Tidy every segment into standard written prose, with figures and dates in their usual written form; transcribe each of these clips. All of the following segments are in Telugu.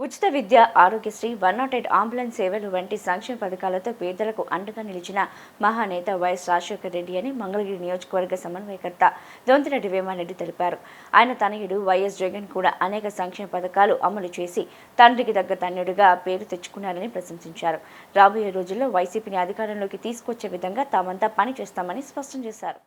ఉచిత విద్య, ఆరోగ్యశ్రీ, 108 అంబులెన్స్ సేవలు వంటి సంక్షేమ పథకాలతో పేదలకు అండగా నిలిచిన మహానేత వైఎస్ రాజశేఖర రెడ్డి అని మంగళగిరి నియోజకవర్గ సమన్వయకర్త దొంతిరెడ్డి వేమారెడ్డి తెలిపారు. ఆయన తనయుడు వైఎస్ జగన్ కూడా అనేక సంక్షేమ పథకాలు అమలు చేసి తండ్రికి తగ్గ తన్నుడిగా పేరు తెచ్చుకున్నారని ప్రశంసించారు. రాబోయే రోజుల్లో వైసీపీని అధికారంలోకి తీసుకొచ్చే విధంగా తామంతా పనిచేస్తామని స్పష్టం చేశారు.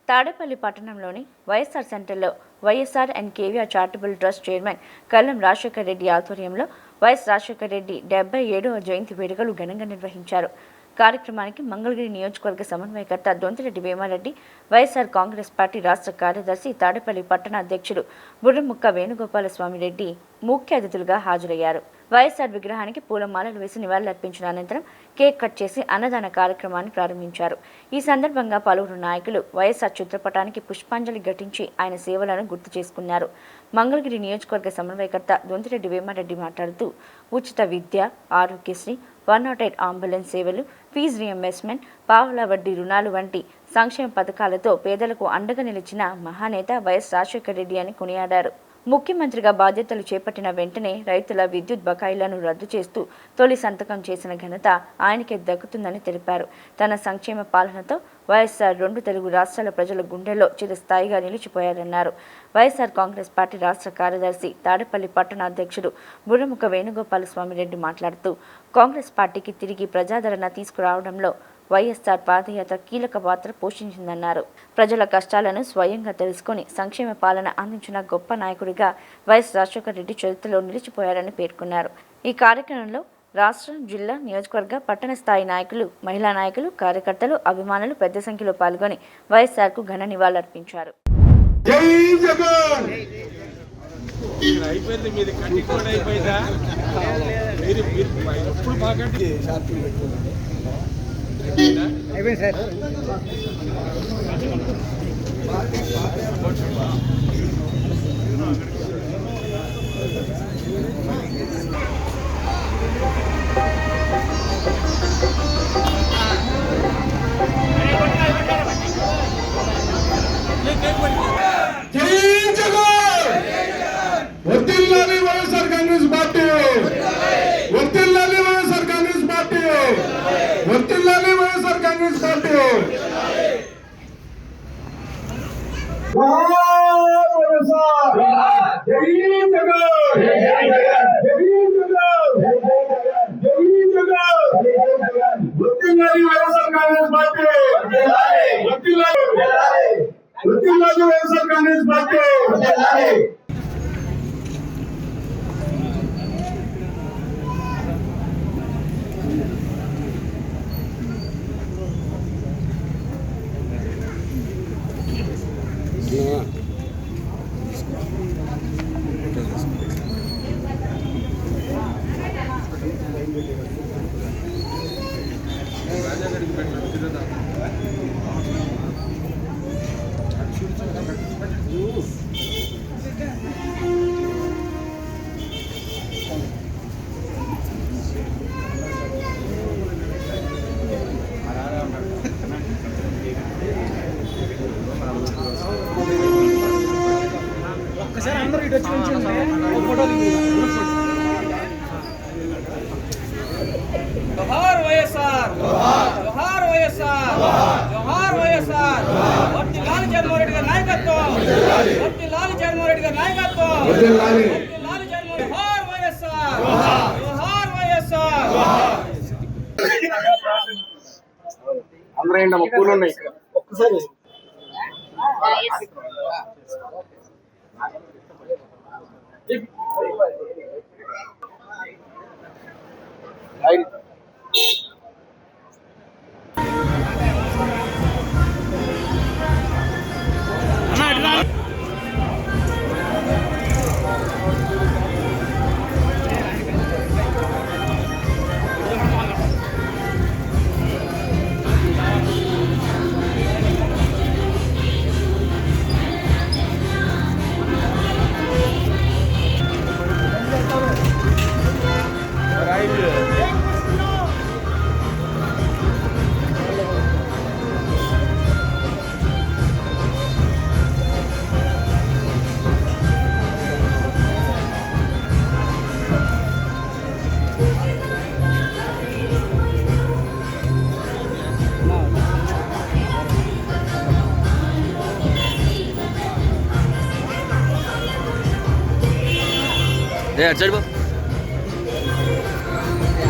తాడేపల్లి పట్టణంలోని వైఎస్ఆర్ సెంటర్లో YSR and KVR charitable trust chairman Kallam Rajasekhara Reddy ఆధ్వర్యంలో వైఎస్ రాజశేఖర రెడ్డి 77వ జయంతి వేడుకలు ఘనంగా నిర్వహించారు. కార్యక్రమానికి మంగళగిరి నియోజకవర్గ సమన్వయకర్త దొంతిరెడ్డి వేమారెడ్డి, వైఎస్ఆర్ కాంగ్రెస్ పార్టీ రాష్ట్ర కార్యదర్శి తాడేపల్లి పట్టణ అధ్యక్షుడు బుర్రముక్క వేణుగోపాలస్వామి రెడ్డి ముఖ్య అతిథులుగా హాజరయ్యారు. వైఎస్ఆర్ విగ్రహానికి పూలమాలలు వేసి నివాళులర్పించిన అనంతరం కేక్ కట్ చేసి అన్నదాన కార్యక్రమాన్ని ప్రారంభించారు. ఈ సందర్భంగా పలువురు నాయకులు వైఎస్ఆర్ చిత్రపటానికి పుష్పాంజలి ఘటించి ఆయన సేవలను గుర్తు చేసుకున్నారు. మంగళగిరి నియోజకవర్గ సమన్వయకర్త దొంతిరెడ్డి వేమారెడ్డి మాట్లాడుతూ ఉచిత విద్య, ఆరోగ్యశ్రీ, 108 అంబులెన్స్ సేవలు, ఫీజు రియంబర్స్మెంట్, పావలా వడ్డీ రుణాలు వంటి సంక్షేమ పథకాలతో పేదలకు అండగా నిలిచిన మహానేత వైఎస్ రాజశేఖర రెడ్డి అని కొనియాడారు. ముఖ్యమంత్రిగా బాధ్యతలు చేపట్టిన వెంటనే రైతుల విద్యుత్ బకాయిలను రద్దు చేస్తూ తొలి సంతకం చేసిన ఘనత ఆయనకే దక్కుతుందని తెలిపారు. తన సంక్షేమ పాలనతో వైఎస్ఆర్ 2 తెలుగు రాష్ట్రాల ప్రజల గుండెల్లో చిరస్థాయిగా నిలిచిపోయారన్నారు. వైఎస్ఆర్ కాంగ్రెస్ పార్టీ రాష్ట్ర కార్యదర్శి తాడేపల్లి పట్టణ అధ్యక్షుడు బుర్రముక్క వేణుగోపాలస్వామి రెడ్డి మాట్లాడుతూ కాంగ్రెస్ పార్టీకి తిరిగి ప్రజాదరణ తీసుకురావడంలో వైఎస్ఆర్ పాదయాత్ర కీలక పాత్ర పోషించిందన్నారు. ప్రజల కష్టాలను స్వయంగా తెలుసుకుని సంక్షేమ పాలన అందించిన గొప్ప నాయకుడిగా వైఎస్ రాజశేఖర రెడ్డి చరిత్రలో నిలిచిపోయారని పేర్కొన్నారు. ఈ కార్యక్రమంలో రాష్ట్ర, జిల్లా, నియోజకవర్గ, పట్టణ స్థాయి నాయకులు, మహిళా నాయకులు, కార్యకర్తలు, అభిమానులు పెద్ద సంఖ్యలో పాల్గొని వైఎస్ఆర్కు ఘన నివాళులర్పించారు. అయిపోయింది సార్. వర్ధిల్లాలి వైఎస్ఆర్ కాంగ్రెస్ పార్టీ, వర్ధిల్లాలి వైఎస్ఆర్ కాంగ్రెస్ పార్టీ, వర్ధిల్లాలి వైఎస్ఆర్ కాంగ్రెస్ పార్టీ. వర్ధిల్లాలి వైఎస్ఆర్ కాంగ్రెస్ పార్టీ, వర్ధిల్లాలి వైఎస్ఆర్ కాంగ్రెస్ పార్టీ. ఒక్కసారి అందరూ ఇటు వచ్చి జోహార్ వైఎస్ఆర్, జోహార్ వైఎస్ఆర్, జోహార్ వైఎస్ఆర్. వర్ధిల్లాలి జగన్మోహన్ రెడ్డి గారి నాయకత్వం, వర్ధిల్లాలి జగన్మోహన్ రెడ్డి గారి నాయకత్వం, వర్ధిల్లాలి జగన్మోహన్. జోహార్ వైఎస్ఆర్, జోహార్ వైఎస్ఆర్. అందరూ ఏంటమ్మా పూలు ఉన్నాయి ఒక్కసారి.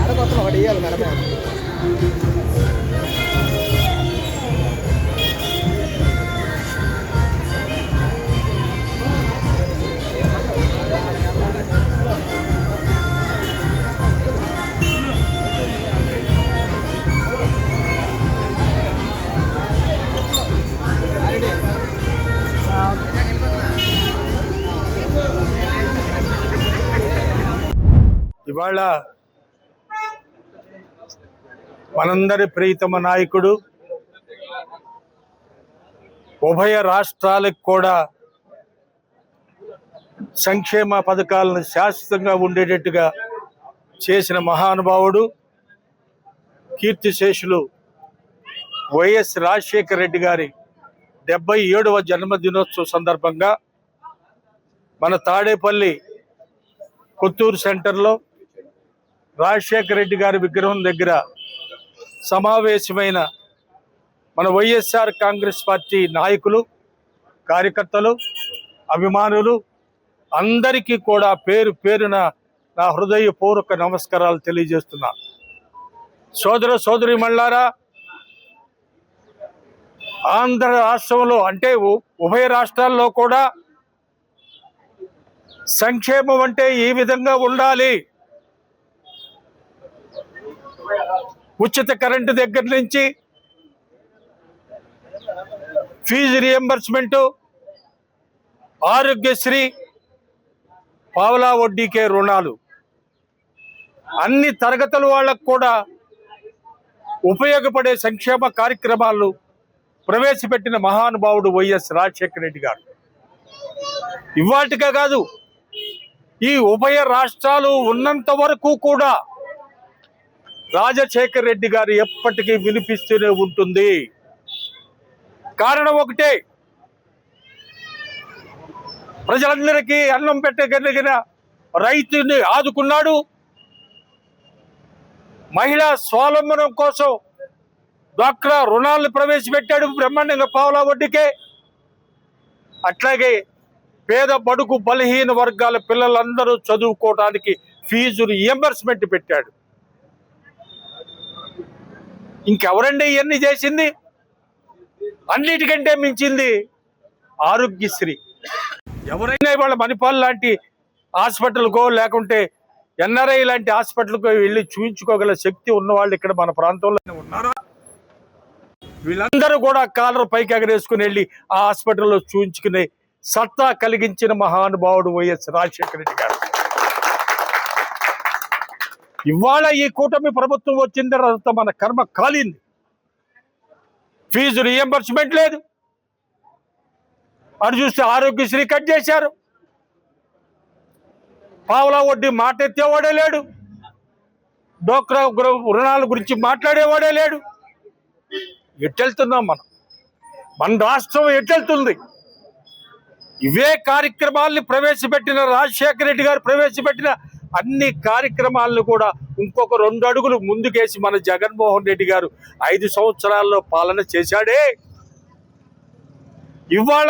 ఆడకొత్తం ఒకటి ఇవ్వాలి మేడమే. ఇవాళ మనందరి ప్రియతమ నాయకుడు ఉభయ రాష్ట్రాలకు కూడా సంక్షేమ పథకాలను శాశ్వతంగా ఉండేటట్టుగా చేసిన మహానుభావుడు కీర్తిశేషులు వైఎస్ రాజశేఖర రెడ్డి గారి 77వ జన్మదినోత్సవ సందర్భంగా మన తాడేపల్లి కొత్తూరు సెంటర్లో రాజశేఖర రెడ్డి గారి విగ్రహం దగ్గర సమావేశమైన మన వైఎస్ఆర్ కాంగ్రెస్ పార్టీ నాయకులు, కార్యకర్తలు, అభిమానులు అందరికీ కూడా పేరు పేరున నా హృదయపూర్వక నమస్కారాలు తెలియజేస్తున్నా. సోదర సోదరీమణులారా, ఆంధ్ర రాష్ట్రంలో అంటే ఉభయ రాష్ట్రాల్లో కూడా సంక్షేమం అంటే ఈ విధంగా ఉండాలి. ఉచిత కరెంటు దగ్గర నుంచి ఫీజు రియంబర్స్మెంట్, ఆరోగ్యశ్రీ, పావలా వడ్డీకే రుణాలు, అన్ని తరగతుల వాళ్ళకు కూడా ఉపయోగపడే సంక్షేమ కార్యక్రమాలు ప్రవేశపెట్టిన మహానుభావుడు వైఎస్ రాజశేఖర రెడ్డి గారు. ఇవాటిగా కాదు, ఈ ఉభయ రాష్ట్రాలు ఉన్నంత వరకు కూడా రాజశేఖర రెడ్డి గారు ఎప్పటికీ వినిపిస్తూనే ఉంటుంది. కారణం ఒకటే, ప్రజలందరికీ అన్నం పెట్టగలిగిన రైతుని ఆదుకున్నాడు. మహిళా స్వావలంబనం కోసం డ్వాక్రా రుణాలను ప్రవేశపెట్టాడు బ్రహ్మాండంగా పావలా వడ్డీకే. అట్లాగే పేద బడుగు బలహీన వర్గాల పిల్లలందరూ చదువుకోవడానికి ఫీజు రియంబర్స్మెంట్ పెట్టాడు. ఇంకెవరండి ఇవన్నీ చేసింది? అన్నిటికంటే మించింది ఆరోగ్యశ్రీ. ఎవరైనా ఇవాళ మణిపాల్ లాంటి హాస్పిటల్కో లేకుంటే ఎన్ఆర్ఐ లాంటి హాస్పిటల్కో వెళ్ళి చూపించుకోగల శక్తి ఉన్న వాళ్ళు ఇక్కడ మన ప్రాంతంలో ఉన్నారా? వీళ్ళందరూ కూడా కాలర్ పైకి ఎగరేసుకుని వెళ్ళి ఆ హాస్పిటల్లో చూపించుకునే సత్తా కలిగించిన మహానుభావుడు వైఎస్ రాజశేఖర రెడ్డి గారు. ఇవాళ ఈ కూటమి ప్రభుత్వం వచ్చిన తర్వాత మన కర్మ కాలింది. ఫీజు రియంబర్స్మెంట్ లేదు, అటు చూస్తే ఆరోగ్యశ్రీ కట్ చేశారు, పావలా వడ్డీ మాట ఎత్తేవాడే లేడు, డ్వాక్రా రుణాల గురించి మాట్లాడేవాడే లేడు. ఎట్టెళ్తున్నాం మనం? మన రాష్ట్రం ఎట్టెళ్తుంది? ఇవే కార్యక్రమాల్ని ప్రవేశపెట్టిన రాజశేఖర రెడ్డి గారు ప్రవేశపెట్టిన అన్ని కార్యక్రమాలను కూడా ఇంకొక 2 అడుగులు ముందుకేసి మన జగన్మోహన్ రెడ్డి గారు 5 సంవత్సరాల్లో పాలన చేశాడే. ఇవాళ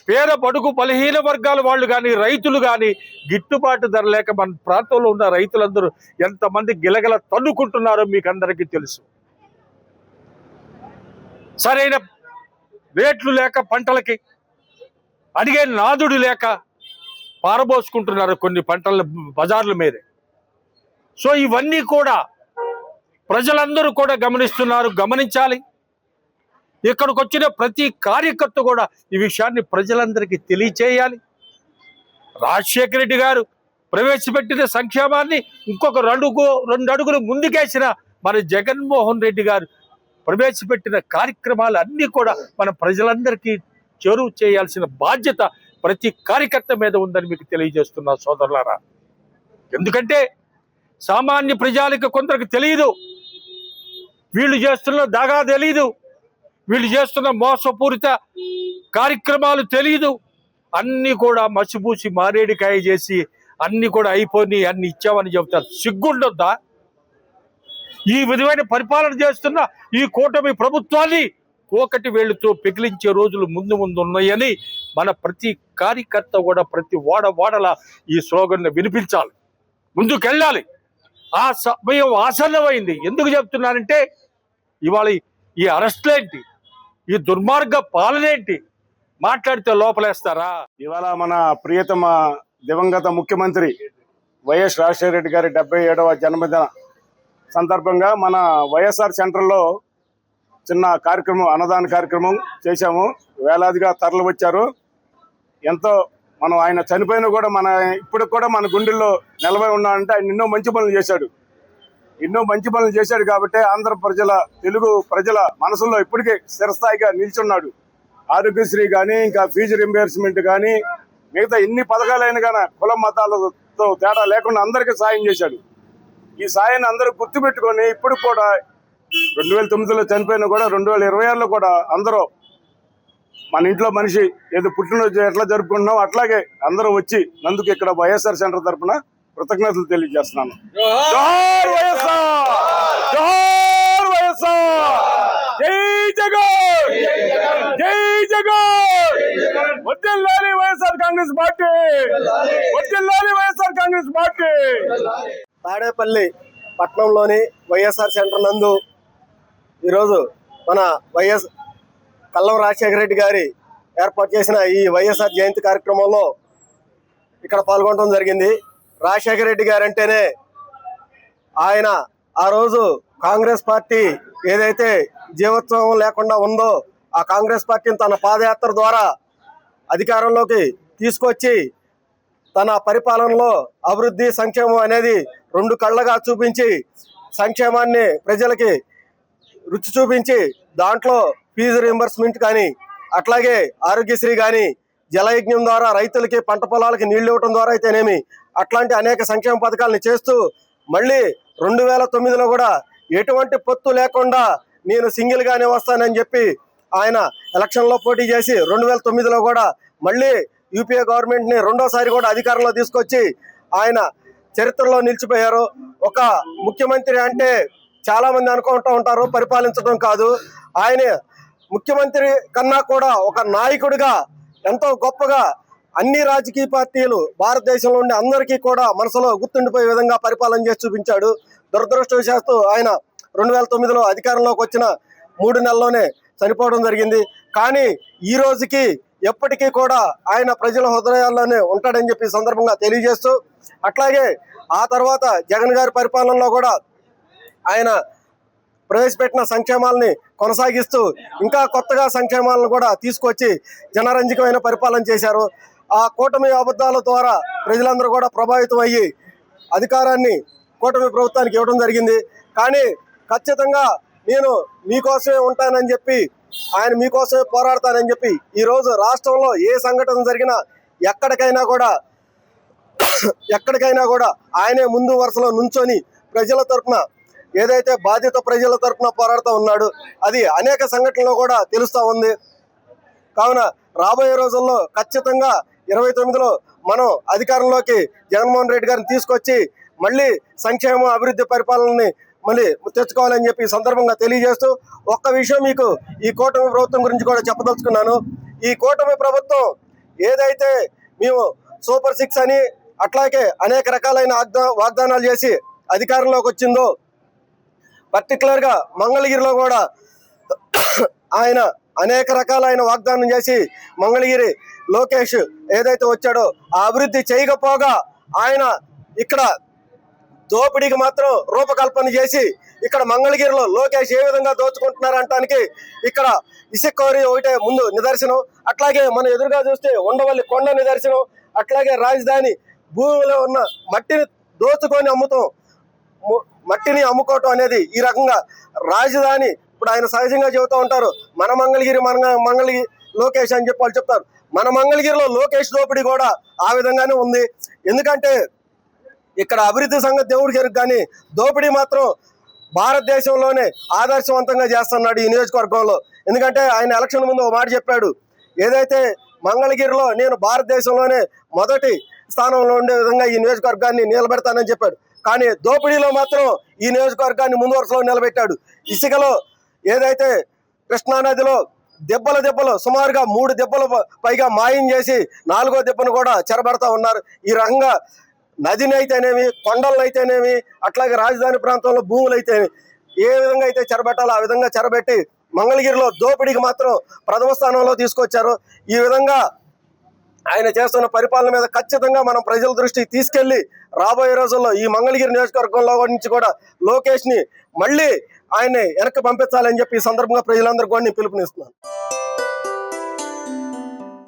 పేద బడుగు బలహీన వర్గాల వాళ్ళు కానీ రైతులు కానీ గిట్టుబాటు ధర లేక మన ప్రాంతంలో ఉన్న రైతులందరూ ఎంతమంది గిలగల తన్నుకుంటున్నారో మీకు అందరికీ తెలుసు. సరైన రేట్లు లేక పంటలకి అడిగే నాదుడు లేక పారబోసుకుంటున్నారు కొన్ని పంటల బజార్ల మీదే. సో ఇవన్నీ కూడా ప్రజలందరూ కూడా గమనిస్తున్నారు, గమనించాలి. ఇక్కడికి వచ్చిన ప్రతి కార్యకర్త కూడా ఈ విషయాన్ని ప్రజలందరికీ తెలియచేయాలి. రాజశేఖర రెడ్డి గారు ప్రవేశపెట్టిన సంక్షేమాన్ని ఇంకొక 2 అడుగులు ముందుకేసిన మన జగన్మోహన్ రెడ్డి గారు ప్రవేశపెట్టిన కార్యక్రమాలు అన్నీ కూడా మన ప్రజలందరికీ చేరువ చేయాల్సిన బాధ్యత ప్రతి కార్యకర్త మీద ఉందని మీకు తెలియజేస్తున్నా సోదరులారా. ఎందుకంటే సామాన్య ప్రజలకు కొందరికి తెలియదు, వీళ్ళు చేస్తున్న దాగా తెలియదు, వీళ్ళు చేస్తున్న మోసపూరిత కార్యక్రమాలు తెలియదు. అన్నీ కూడా మసిపూసి మారేడికాయ చేసి అన్నీ కూడా అయిపోయి అన్ని ఇచ్చామని చెబుతారు. సిగ్గుండొద్దా? ఈ విధమైన పరిపాలన చేస్తున్న ఈ కూటమి ప్రభుత్వాన్ని కోకటి వేళ్లతో పెకిలించే రోజులు ముందు ఉన్నాయని మన ప్రతి కార్యకర్త కూడా ప్రతి వాడలా ఈ స్లోగన్ వినిపించాలి. ముందుకెళ్ళాలి. ఆ సమయం ఆసన్నమైంది. ఎందుకు చెప్తున్నానంటే ఇవాళ ఈ అరెస్టులేంటి, ఈ దుర్మార్గ పాలనేంటి మాట్లాడితే లోపలేస్తారా? ఇవాళ మన ప్రియతమ దివంగత ముఖ్యమంత్రి వైఎస్ రాజశేఖర రెడ్డి గారి 77వ జన్మదిన సందర్భంగా మన వైఎస్ఆర్ సెంటర్లో చిన్న కార్యక్రమం, అన్నదాన కార్యక్రమం చేశాము. వేలాదిగా తరలి వచ్చారు. ఎంతో మనం ఆయన చనిపోయినా కూడా ఇప్పటికి కూడా మన గుండెల్లో నిలబడి ఉన్నాడంటే ఆయన ఎన్నో మంచి పనులు చేశాడు కాబట్టి ఆంధ్ర ప్రజల, తెలుగు ప్రజల మనసుల్లో ఇప్పటికే స్థిరస్థాయిగా నిల్చున్నాడు. ఆరోగ్యశ్రీ కానీ, ఇంకా ఫీజు రింబర్స్మెంట్ కానీ, మిగతా ఎన్ని పథకాలైనా కానీ కుల మతాలతో తేడా లేకుండా అందరికీ సాయం చేశాడు. ఈ సాయాన్ని అందరూ గుర్తుపెట్టుకొని ఇప్పుడు కూడా 2009లో చనిపోయినా కూడా 2026లో కూడా అందరూ మన ఇంట్లో మనిషి ఏదో పుట్టినరోజు ఎట్లా జరుపుకుంటున్నాం అట్లాగే అందరూ వచ్చి నందుకు ఇక్కడ వైఎస్ఆర్ సెంటర్ తరఫున కృతజ్ఞతలు తెలియజేస్తున్నాను. జోహార్ వైఎస్ఆర్, జోహార్ వైఎస్ఆర్, జై జగన్, జై జగన్, వర్ధిల్లాలి వైఎస్ఆర్ కాంగ్రెస్ పార్టీ, వర్ధిల్లాలి వైఎస్ఆర్ కాంగ్రెస్ పార్టీ. తాడేపల్లి పట్టణంలోని వైఎస్ఆర్ సెంటర్ నందు ఈరోజు మన కల్లం రాజశేఖర రెడ్డి గారి ఏర్పాటు చేసిన ఈ వైఎస్ఆర్ జయంతి కార్యక్రమంలో ఇక్కడ పాల్గొనడం జరిగింది. రాజశేఖర రెడ్డి గారు అంటేనే ఆయన ఆ రోజు కాంగ్రెస్ పార్టీ ఏదైతే జీవోత్సవం లేకుండా ఉందో ఆ కాంగ్రెస్ పార్టీని తన పాదయాత్ర ద్వారా అధికారంలోకి తీసుకొచ్చి తన పరిపాలనలో అభివృద్ధి, సంక్షేమం అనేది 2 కళ్ళగా చూపించి సంక్షేమాన్ని ప్రజలకి రుచి చూపించి దాంట్లో ఫీజు రీంబర్స్మెంట్ కానీ, అట్లాగే ఆరోగ్యశ్రీ కానీ, జలయజ్ఞం ద్వారా రైతులకి పంట పొలాలకి నీళ్లు ఇవ్వడం ద్వారా అయితేనేమి అట్లాంటి అనేక సంక్షేమ పథకాలను చేస్తూ మళ్ళీ 2009లో కూడా ఎటువంటి పొత్తు లేకుండా నేను సింగిల్గానే వస్తానని చెప్పి ఆయన ఎలక్షన్లో పోటీ చేసి 2009లో కూడా మళ్ళీ యూపీఏ గవర్నమెంట్ని రెండోసారి కూడా అధికారంలో తీసుకొచ్చి ఆయన చరిత్రలో నిలిచిపోయారు. ఒక ముఖ్యమంత్రి అంటే చాలా మంది అనుకుంటూ ఉంటారు పరిపాలించడం కాదు, ఆయన ముఖ్యమంత్రి కన్నా కూడా ఒక నాయకుడిగా ఎంతో గొప్పగా అన్ని రాజకీయ పార్టీలు భారతదేశంలో ఉండే అందరికీ కూడా మనసులో గుర్తుండిపోయే విధంగా పరిపాలన చేసి చూపించాడు. దురదృష్టవశాత్తు ఆయన 2009లో అధికారంలోకి వచ్చిన 3 నెలల్లోనే చనిపోవడం జరిగింది. కానీ ఈ రోజుకి ఎప్పటికీ కూడా ఆయన ప్రజల హృదయాల్లోనే ఉంటాడని చెప్పి సందర్భంగా తెలియజేస్తూ, అట్లాగే ఆ తర్వాత జగన్ గారి పరిపాలనలో కూడా ఆయన ప్రవేశపెట్టిన సంక్షేమాలని కొనసాగిస్తూ ఇంకా కొత్తగా సంక్షేమాలను కూడా తీసుకొచ్చి జనరంజకమైన పరిపాలన చేశారు. ఆ కూటమి అబద్ధాల ద్వారా ప్రజలందరూ కూడా ప్రభావితం అయ్యి అధికారాన్ని కూటమి ప్రభుత్వానికి ఇవ్వడం జరిగింది. కానీ ఖచ్చితంగా నేను మీకోసమే ఉంటానని చెప్పి, ఆయన మీకోసమే పోరాడతానని చెప్పి ఈరోజు రాష్ట్రంలో ఏ సంఘటన జరిగినా ఎక్కడికైనా కూడా ఆయనే ముందు వరుసలో నుంచొని ప్రజల తరఫున ఏదైతే బాధిత ప్రజల తరఫున పోరాడుతూ ఉన్నాడు అది అనేక సంఘటనలు కూడా తెలుస్తూ ఉంది. కావున రాబోయే రోజుల్లో ఖచ్చితంగా 29లో మనం అధికారంలోకి జగన్మోహన్ రెడ్డి గారిని తీసుకొచ్చి మళ్ళీ సంక్షేమ అభివృద్ధి పరిపాలనని మళ్ళీ తెచ్చుకోవాలని చెప్పి సందర్భంగా తెలియజేస్తూ ఒక్క విషయం మీకు ఈ కూటమి ప్రభుత్వం గురించి కూడా చెప్పదలుచుకున్నాను. ఈ కూటమి ప్రభుత్వం ఏదైతే మేము సూపర్ 6 అని అట్లాగే అనేక రకాలైన వాగ్దానాలు చేసి అధికారంలోకి వచ్చిందో, పర్టికులర్గా మంగళగిరిలో కూడా ఆయన అనేక రకాలైన వాగ్దానం చేసి మంగళగిరి లోకేష్ ఏదైతే వచ్చాడో ఆ అభివృద్ధి చేయకపోగా ఆయన ఇక్కడ దోపిడీకి మాత్రం రూపకల్పన చేసి ఇక్కడ మంగళగిరిలో లోకేష్ ఏ విధంగా దోచుకుంటున్నారు అంటానికి ఇక్కడ ఇసుక్కోరి ఒకటే ముందు నిదర్శనం. అట్లాగే మనం ఎదురుగా చూస్తే ఉండవల్లి కొండ నిదర్శనం. అట్లాగే రాజధాని భూమిలో ఉన్న మట్టిని దోచుకొని మట్టిని అమ్ముకోవటం అనేది ఈ రకంగా రాజధాని. ఇప్పుడు ఆయన సహజంగా చెబుతూ ఉంటారు మన మంగళగిరి లోకేష్ అని చెప్పి వాళ్ళు చెప్తారు. మన మంగళగిరిలో లోకేష్ దోపిడీ కూడా ఆ విధంగానే ఉంది. ఎందుకంటే ఇక్కడ అభివృద్ధి సంగతి దేవుడికి ఎరుగు, కానీ దోపిడీ మాత్రం భారతదేశంలోనే ఆదర్శవంతంగా చేస్తున్నాడు ఈ నియోజకవర్గంలో. ఎందుకంటే ఆయన ఎలక్షన్ ముందు ఒక మాట చెప్పాడు, ఏదైతే మంగళగిరిలో నేను భారతదేశంలోనే మొదటి స్థానంలో ఉండే విధంగా ఈ నియోజకవర్గాన్ని నిలబెడతానని చెప్పాడు. కానీ దోపిడీలో మాత్రం ఈ నియోజకవర్గాన్ని ముందు వరుసలో నిలబెట్టాడు. ఇసుకలో ఏదైతే కృష్ణానదిలో దెబ్బలు సుమారుగా 3 దెబ్బలు పైగా మాయం చేసి 4వ దెబ్బను కూడా చెరబడతా ఉన్నారు. ఈ రకంగా నదిని అయితేనేమి, కొండలను అయితేనేమి, అట్లాగే రాజధాని ప్రాంతంలో భూములు అయితేనేమి ఏ విధంగా అయితే చెరబెట్టాలో ఆ విధంగా చెరబెట్టి మంగళగిరిలో దోపిడీకి మాత్రం ప్రథమ స్థానంలో తీసుకొచ్చారు. ఈ విధంగా ఆయన చేస్తున్న పరిపాలన మీద ఖచ్చితంగా మనం ప్రజల దృష్టికి తీసుకెళ్లి రాబోయే రోజుల్లో ఈ మంగళగిరి నియోజకవర్గంలో నుంచి కూడా లోకేష్ ని మళ్ళీ ఆయన్ని వెనక్కి పంపించాలని చెప్పి ఈ సందర్భంగా ప్రజలందరూ కూడా నేను పిలుపునిస్తున్నాను.